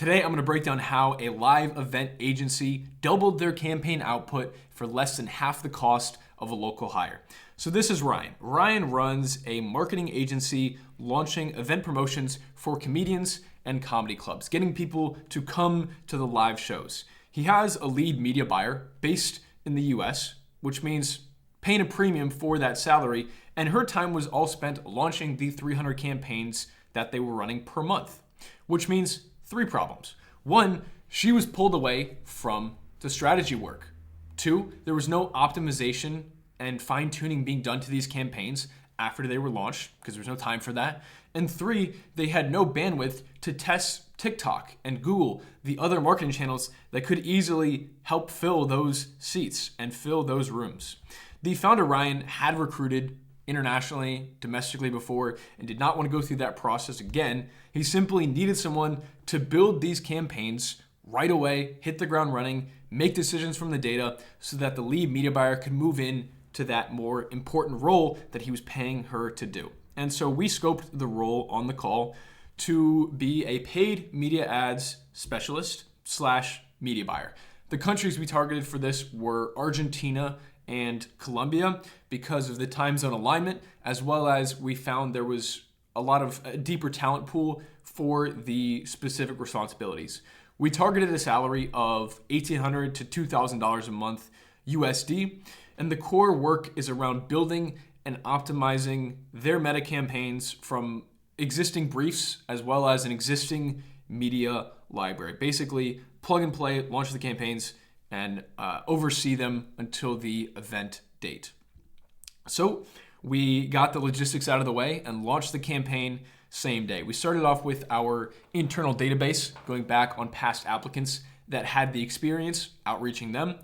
Today, I'm going to break down how a live event agency doubled their campaign output for less than half the cost of a local hire. So this is Ryan. Ryan runs a marketing agency launching event promotions for comedians and comedy clubs, getting people to come to the live shows. He has a lead media buyer based in the US, which means paying a premium for that salary, and her time was all spent launching the 300 campaigns that they were running per month, which means three problems. One, she was pulled away from the strategy work. Two, there was no optimization and fine-tuning being done to these campaigns after they were launched because there was no time for that. And three, they had no bandwidth to test TikTok and Google, the other marketing channels that could easily help fill those seats and fill those rooms. The founder, Ryan, had recruited internationally, domestically before, and did not want to go through that process again. He simply needed someone to build these campaigns right away, hit the ground running, make decisions from the data so that the lead media buyer could move in to that more important role that he was paying her to do. And so we scoped the role on the call to be a paid media ads specialist / media buyer. The countries we targeted for this were Argentina and Colombia because of the time zone alignment, as well as we found there was a lot of a deeper talent pool for the specific responsibilities. We targeted a salary of $1,800 to $2,000 a month USD, and the core work is around building and optimizing their meta campaigns from existing briefs as well as an existing media library. Basically, plug and play, launch the campaigns, and oversee them until the event date. So we got the logistics out of the way and launched the campaign same day. We started off with our internal database, going back on past applicants that had the experience, outreaching them.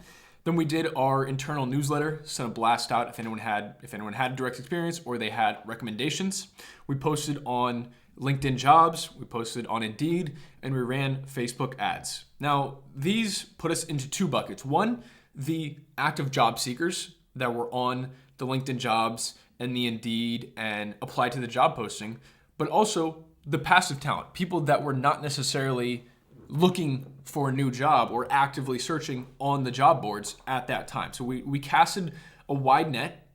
Then we did our internal newsletter, sent a blast out if anyone had direct experience or they had recommendations. We posted on LinkedIn Jobs, we posted on Indeed, and we ran Facebook ads. Now, these put us into two buckets. One, the active job seekers that were on the LinkedIn Jobs and the Indeed and applied to the job posting, but also the passive talent, people that were not necessarily looking for a new job or actively searching on the job boards at that time. So we casted a wide net,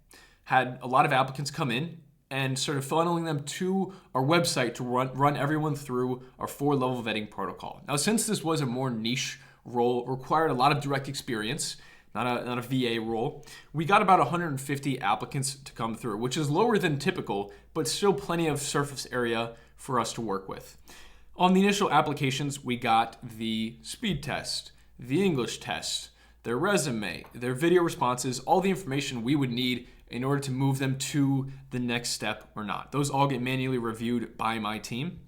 had a lot of applicants come in, and sort of funneling them to our website to run everyone through our 4-level vetting protocol. Now, since this was a more niche role, required a lot of direct experience, not a VA role, we got about 150 applicants to come through, which is lower than typical, but still plenty of surface area for us to work with. On the initial applications, we got the speed test, the English test, their resume, their video responses, all the information we would need in order to move them to the next step or not. Those all get manually reviewed by my team.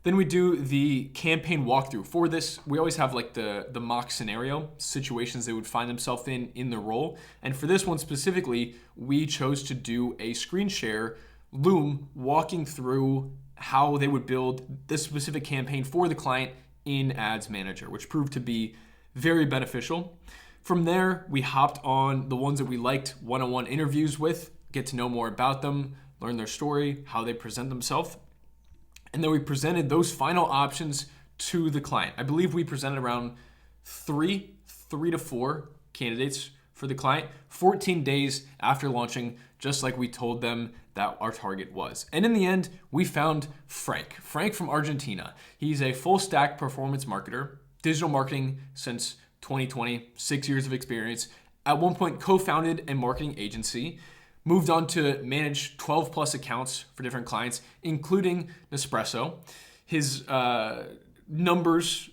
Then we do the campaign walkthrough. For this, we always have like the mock scenario, situations they would find themselves in the role. And for this one specifically, we chose to do a screen share Loom walking through how they would build this specific campaign for the client in Ads Manager, which proved to be very beneficial. From there, we hopped on the ones that we liked one-on-one interviews with, get to know more about them, learn their story, how they present themselves. And then we presented those final options to the client. I believe we presented around three to four candidates for the client, 14 days after launching, just like we told them that our target was. And in the end, we found Frank from Argentina. He's a full stack performance marketer, digital marketing since 2020, 6 years of experience. At one point, co-founded a marketing agency, moved on to manage 12 plus accounts for different clients, including Nespresso. His numbers,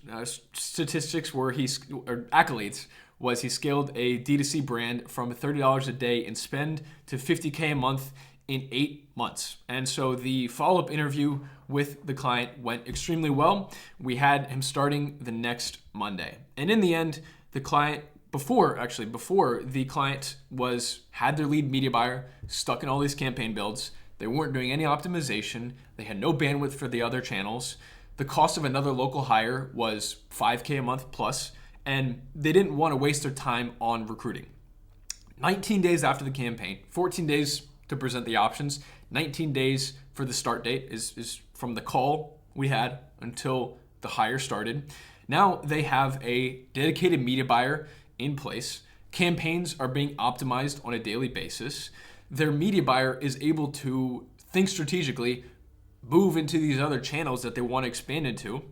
statistics or accolades was he scaled a D2C brand from $30 a day in spend to $50K a month in 8 months. And so the follow-up interview with the client went extremely well. We had him starting the next Monday. And in the end, the client, before the client had their lead media buyer stuck in all these campaign builds, they weren't doing any optimization, they had no bandwidth for the other channels. The cost of another local hire was $5K a month plus, and they didn't want to waste their time on recruiting. 19 days after the campaign, 14 days to present the options, 19 days for the start date is from the call we had until the hire started. Now they have a dedicated media buyer in place. Campaigns are being optimized on a daily basis. Their media buyer is able to think strategically, move into these other channels that they want to expand into,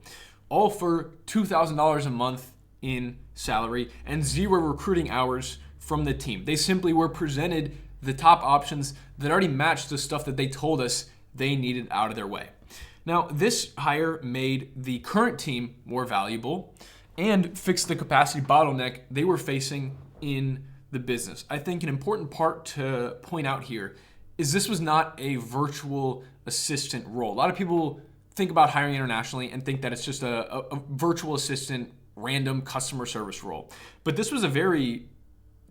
all for $2,000 a month in salary and 0 recruiting hours from the team. They simply were presented the top options that already matched the stuff that they told us they needed out of their way. Now, this hire made the current team more valuable and fixed the capacity bottleneck they were facing in the business. I think an important part to point out here is this was not a virtual assistant role. A lot of people think about hiring internationally and think that it's just a virtual assistant, random customer service role. But this was a very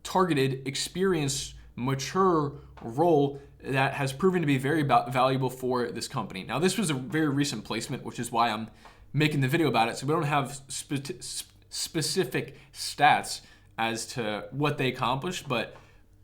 targeted, experienced, mature role that has proven to be very valuable for this company. Now, this was a very recent placement, which is why I'm making the video about it. So we don't have specific stats as to what they accomplished, but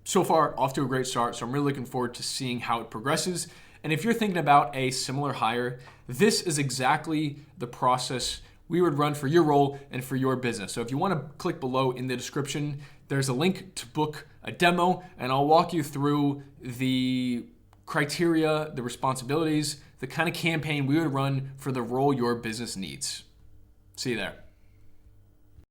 so far off to a great start. So I'm really looking forward to seeing how it progresses. And if you're thinking about a similar hire, this is exactly the process we would run for your role and for your business. So if you want to click below in the description, there's a link to book a demo, and I'll walk you through the criteria, the responsibilities, the kind of campaign we would run for the role your business needs. See you there.